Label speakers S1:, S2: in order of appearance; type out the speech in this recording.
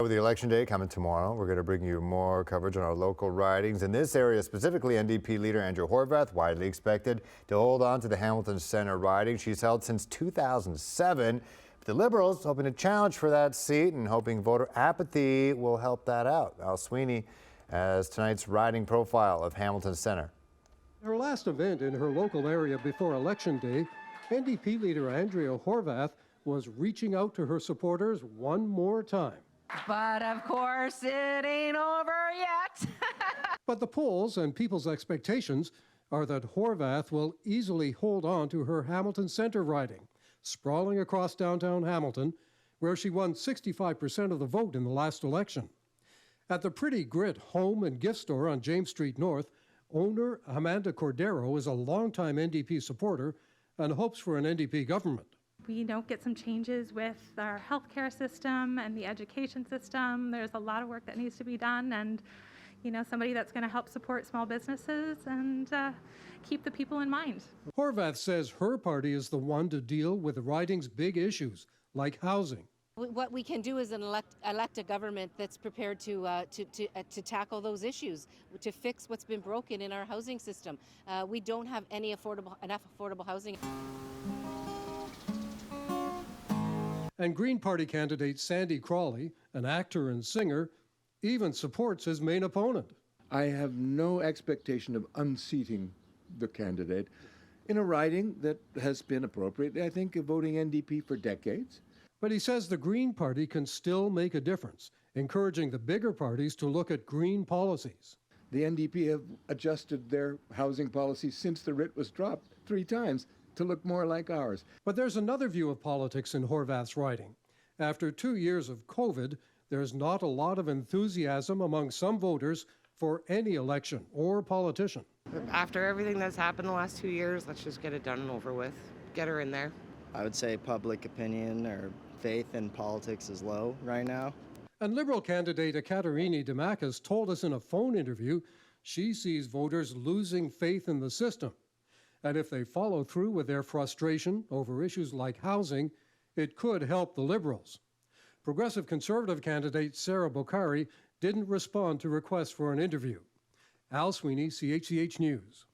S1: with the election day coming tomorrow, we're going to bring you more coverage on our local ridings. In this area specifically, NDP leader Andrea Horwath, widely expected to hold on to the Hamilton Centre riding she's held since 2007. The Liberals hoping to challenge for that seat and hoping voter apathy will help that out. Al Sweeney has tonight's riding profile of Hamilton Centre.
S2: Her last event in her local area before Election Day, NDP leader Andrea Horwath was reaching out to her supporters one more time.
S3: But of course, it ain't over yet.
S2: But the polls and people's expectations are that Horwath will easily hold on to her Hamilton Centre riding, sprawling across downtown Hamilton, where she won 65% of the vote in the last election. At the Pretty Grit home and gift store on James Street North, owner Amanda Cordero is a longtime NDP supporter and hopes for an NDP government.
S4: We get some changes with our healthcare system and the education system. There's a lot of work that needs to be done, and somebody that's going to help support small businesses and keep the people in mind.
S2: Horwath says her party is the one to deal with the riding's big issues, like housing.
S5: What we can do is elect a government that's prepared to tackle those issues, to fix what's been broken in our housing system. We don't have enough affordable housing.
S2: And Green Party candidate Sandy Crawley, an actor and singer, even supports his main opponent.
S6: I have no expectation of unseating the candidate in a riding that has been appropriately, I think, voting NDP for decades.
S2: But he says the Green Party can still make a difference, encouraging the bigger parties to look at green policies.
S6: The NDP have adjusted their housing policy since the writ was dropped 3 times to look more like ours.
S2: But there's another view of politics in Horwath's riding. After 2 years of COVID, there's not a lot of enthusiasm among some voters for any election or politician.
S7: After everything that's happened the last 2 years, let's just get it done and over with. Get her in there.
S8: I would say public opinion or faith in politics is low right now.
S2: And Liberal candidate Ekaterini Demakis told us in a phone interview she sees voters losing faith in the system. And if they follow through with their frustration over issues like housing, it could help the Liberals. Progressive Conservative candidate Sarah Bokhari didn't respond to requests for an interview. Al Sweeney, CHCH News.